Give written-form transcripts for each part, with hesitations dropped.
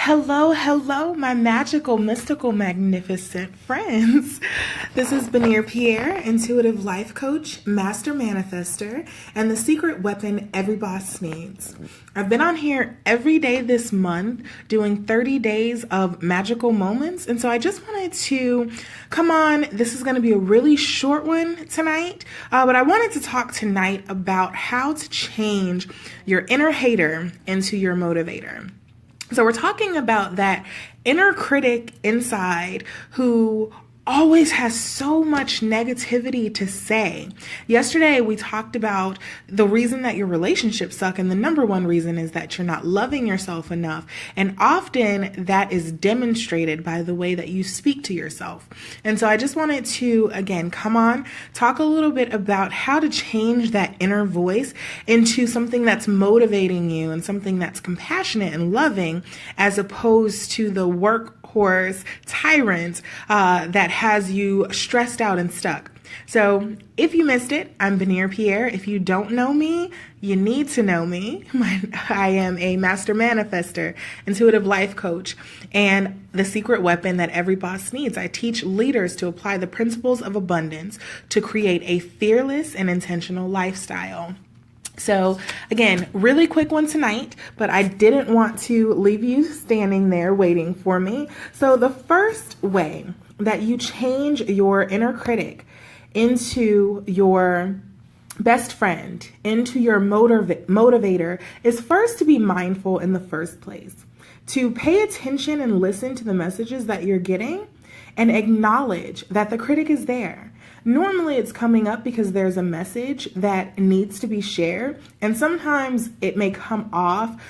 Hello, hello, my magical, mystical, magnificent friends. This is Benir Pierre, intuitive life coach, master manifester, and the secret weapon every boss needs. I've been on here every day this month doing 30 days of magical moments, and so I just wanted to come on. This is going to be a really short one tonight, but I wanted to talk tonight about how to change your inner hater into your motivator. So we're talking about that inner critic inside who always has so much negativity to say. Yesterday, we talked about the reason that your relationships suck, and the number one reason is that you're not loving yourself enough. And often that is demonstrated by the way that you speak to yourself. And so I just wanted to, again, come on, talk a little bit about how to change that inner voice into something that's motivating you and something that's compassionate and loving, as opposed to the workhorse tyrant that has you stressed out and stuck. So if you missed it, I'm Benir Pierre. If you don't know me, you need to know me. I am a master manifester, intuitive life coach, and the secret weapon that every boss needs. I teach leaders to apply the principles of abundance to create a fearless and intentional lifestyle. So again, really quick one tonight, but I didn't want to leave you standing there waiting for me. So the first way that you change your inner critic into your best friend, into your motivator, is first to be mindful in the first place, to pay attention and listen to the messages that you're getting and acknowledge that the critic is there. Normally it's coming up because there's a message that needs to be shared, and sometimes it may come off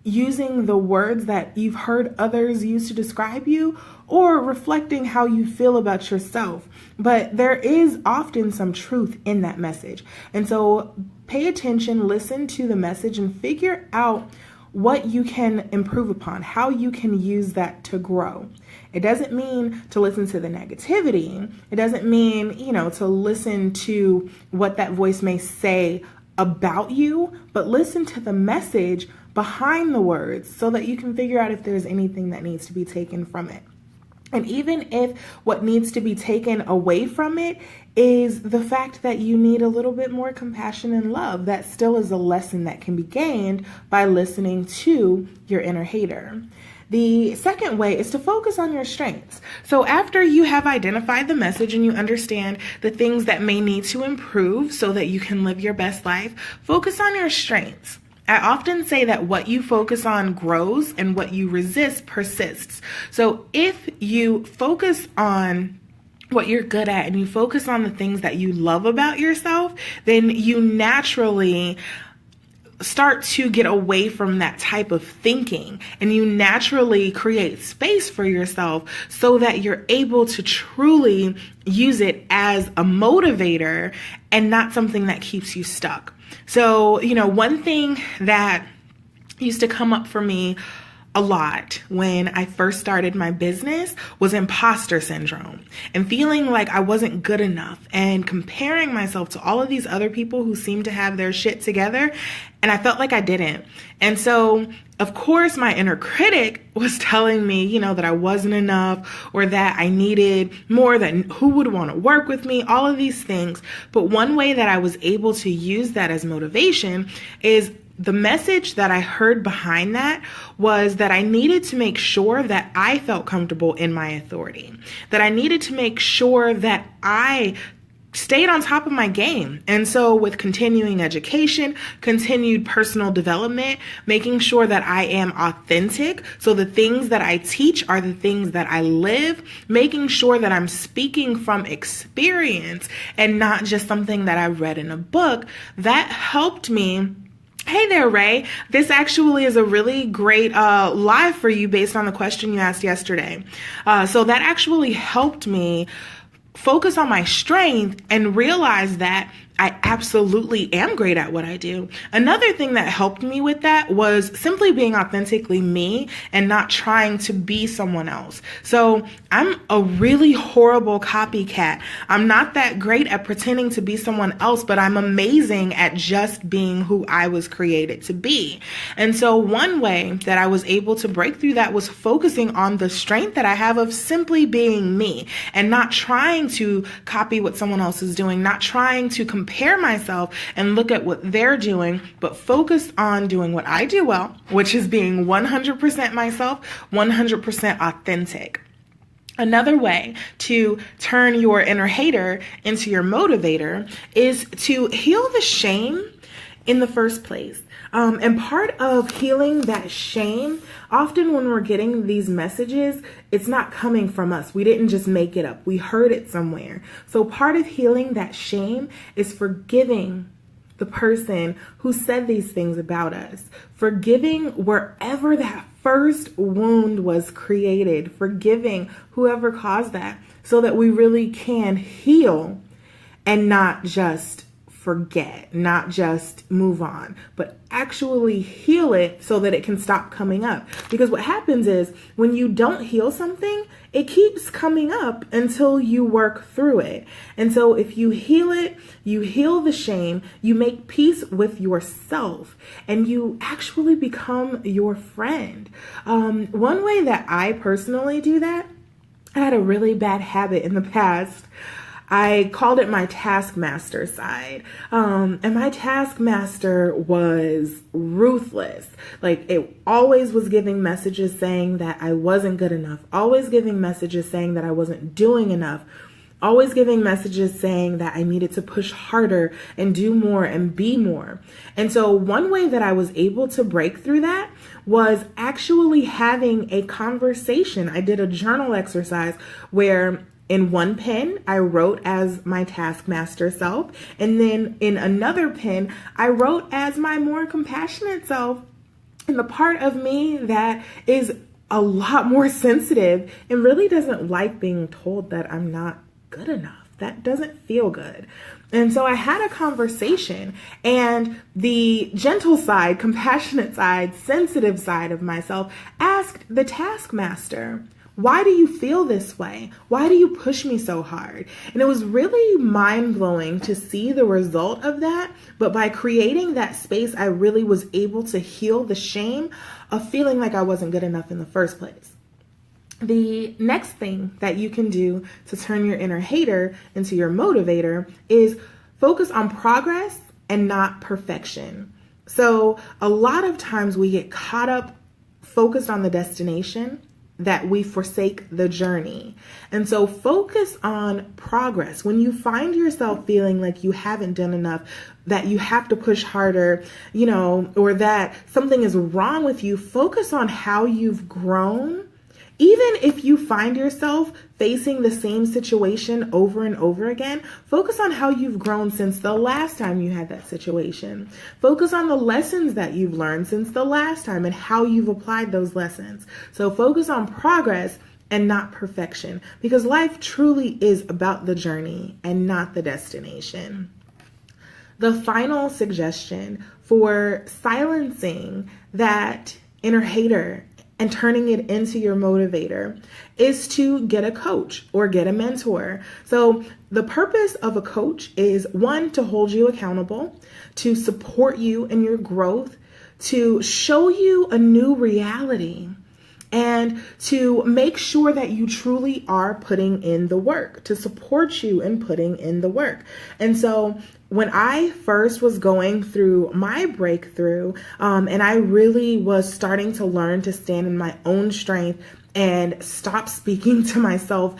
using the words that you've heard others use to describe you, or reflecting how you feel about yourself. But there is often some truth in that message. And so pay attention, listen to the message, and figure out what you can improve upon, how you can use that to grow. It doesn't mean to listen to the negativity. It doesn't mean, to listen to what that voice may say about you, but listen to the message behind the words so that you can figure out if there's anything that needs to be taken from it. And even if what needs to be taken away from it is the fact that you need a little bit more compassion and love, that still is a lesson that can be gained by listening to your inner hater. The second way is to focus on your strengths. So after you have identified the message and you understand the things that may need to improve so that you can live your best life, focus on your strengths. I often say that what you focus on grows and what you resist persists. So if you focus on what you're good at and you focus on the things that you love about yourself, then you naturally start to get away from that type of thinking, and you naturally create space for yourself so that you're able to truly use it as a motivator and not something that keeps you stuck. So, one thing that used to come up for me a lot when I first started my business was imposter syndrome and feeling like I wasn't good enough and comparing myself to all of these other people who seemed to have their shit together, and I felt like I didn't. And so, of course, my inner critic was telling me, that I wasn't enough or that I needed more, that who would want to work with me, all of these things. But one way that I was able to use that as motivation is the message that I heard behind that was that I needed to make sure that I felt comfortable in my authority, that I needed to make sure that I stayed on top of my game. And so with continuing education, continued personal development, making sure that I am authentic. So the things that I teach are the things that I live, making sure that I'm speaking from experience and not just something that I read in a book. That helped me. Hey there, Ray. This actually is a really great live for you based on the question you asked yesterday. So that actually helped me focus on my strength and realize that I absolutely am great at what I do. Another thing that helped me with that was simply being authentically me and not trying to be someone else. So I'm a really horrible copycat. I'm not that great at pretending to be someone else, but I'm amazing at just being who I was created to be. And so one way that I was able to break through that was focusing on the strength that I have of simply being me and not trying to copy what someone else is doing, not trying to compare myself and look at what they're doing, but focus on doing what I do well, which is being 100% myself, 100% authentic. Another way to turn your inner hater into your motivator is to heal the shame in the first place. And part of healing that shame, often when we're getting these messages, it's not coming from us. We didn't just make it up. We heard it somewhere. So part of healing that shame is forgiving the person who said these things about us, forgiving wherever that first wound was created, forgiving whoever caused that, so that we really can heal and not just forget, not just move on, but actually heal it so that it can stop coming up. Because what happens is when you don't heal something, it keeps coming up until you work through it. And so if you heal it, you heal the shame, you make peace with yourself, and you actually become your friend. One way that I personally do that, I had a really bad habit in the past. I called it my taskmaster side. And my taskmaster was ruthless. Like, it always was giving messages saying that I wasn't good enough, always giving messages saying that I wasn't doing enough, always giving messages saying that I needed to push harder and do more and be more. And so one way that I was able to break through that was actually having a conversation. I did a journal exercise where in one pen, I wrote as my taskmaster self. And then in another pen, I wrote as my more compassionate self. And the part of me that is a lot more sensitive and really doesn't like being told that I'm not good enough. That doesn't feel good. And so I had a conversation, and the gentle side, compassionate side, sensitive side of myself asked the taskmaster, why do you feel this way? Why do you push me so hard? And it was really mind-blowing to see the result of that. But by creating that space, I really was able to heal the shame of feeling like I wasn't good enough in the first place. The next thing that you can do to turn your inner hater into your motivator is focus on progress and not perfection. So a lot of times we get caught up focused on the destination that we forsake the journey. And so focus on progress. When you find yourself feeling like you haven't done enough, that you have to push harder, or that something is wrong with you, focus on how you've grown. Even if you find yourself facing the same situation over and over again, focus on how you've grown since the last time you had that situation. Focus on the lessons that you've learned since the last time and how you've applied those lessons. So focus on progress and not perfection, because life truly is about the journey and not the destination. The final suggestion for silencing that inner hater and turning it into your motivator is to get a coach or get a mentor. So the purpose of a coach is, one, to hold you accountable, to support you in your growth, to show you a new reality, and to make sure that you truly are putting in the work, to support you in putting in the work. And so when I first was going through my breakthrough, and I really was starting to learn to stand in my own strength and stop speaking to myself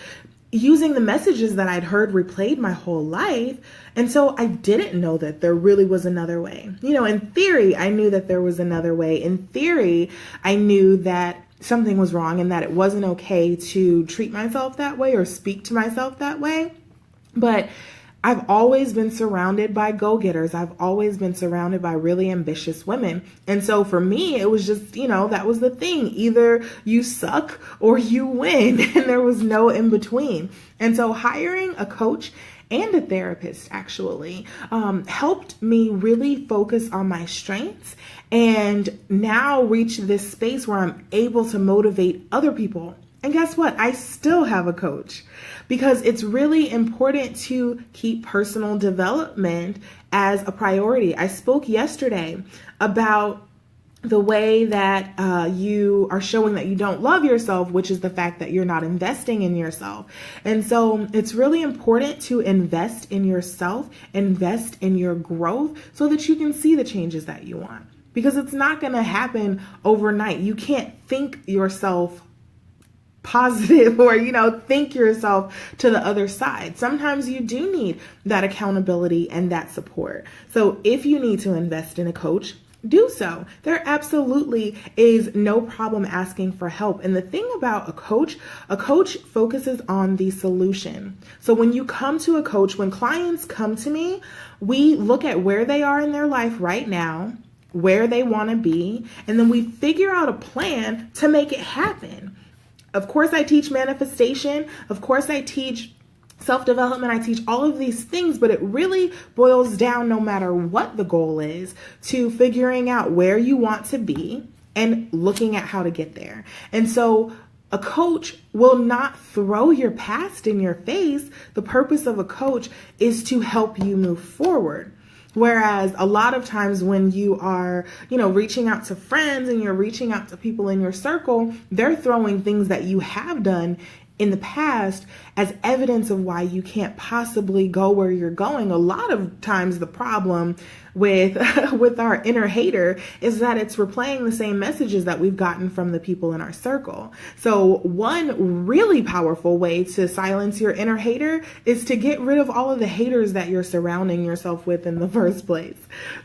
using the messages that I'd heard replayed my whole life. And so I didn't know that there really was another way. In theory, I knew that there was another way. In theory, I knew that something was wrong and that it wasn't okay to treat myself that way or speak to myself that way. But I've always been surrounded by go-getters. I've always been surrounded by really ambitious women. And so for me, it was just, that was the thing. Either you suck or you win. And there was no in between. And so hiring a coach and a therapist actually, helped me really focus on my strengths and now reach this space where I'm able to motivate other people. And guess what? I still have a coach because it's really important to keep personal development as a priority. I spoke yesterday about the way that you are showing that you don't love yourself, which is the fact that you're not investing in yourself. And so it's really important to invest in yourself, invest in your growth so that you can see the changes that you want. Because it's not going to happen overnight. You can't think yourself positive or, think yourself to the other side. Sometimes you do need that accountability and that support. So if you need to invest in a coach, do so. There absolutely is no problem asking for help. And the thing about a coach focuses on the solution. So when you come to a coach, when clients come to me, we look at where they are in their life right now, where they want to be, and then we figure out a plan to make it happen. Of course, I teach manifestation. Of course, I teach self-development. I teach all of these things, but it really boils down, no matter what the goal is, to figuring out where you want to be and looking at how to get there. And so a coach will not throw your past in your face. The purpose of a coach is to help you move forward. Whereas a lot of times when you are, reaching out to friends and you're reaching out to people in your circle, they're throwing things that you have done in the past as evidence of why you can't possibly go where you're going. A lot of times the problem with our inner hater is that it's replaying the same messages that we've gotten from the people in our circle. So one really powerful way to silence your inner hater is to get rid of all of the haters that you're surrounding yourself with in the first place.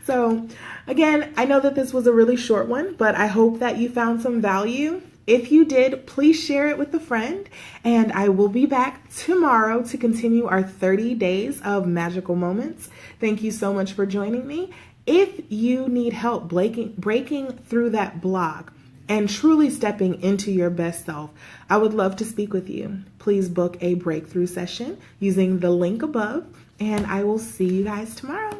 So again, I know that this was a really short one, but I hope that you found some value. If you did, please share it with a friend, and I will be back tomorrow to continue our 30 days of magical moments. Thank you so much for joining me. If you need help breaking through that block and truly stepping into your best self, I would love to speak with you. Please book a breakthrough session using the link above, and I will see you guys tomorrow.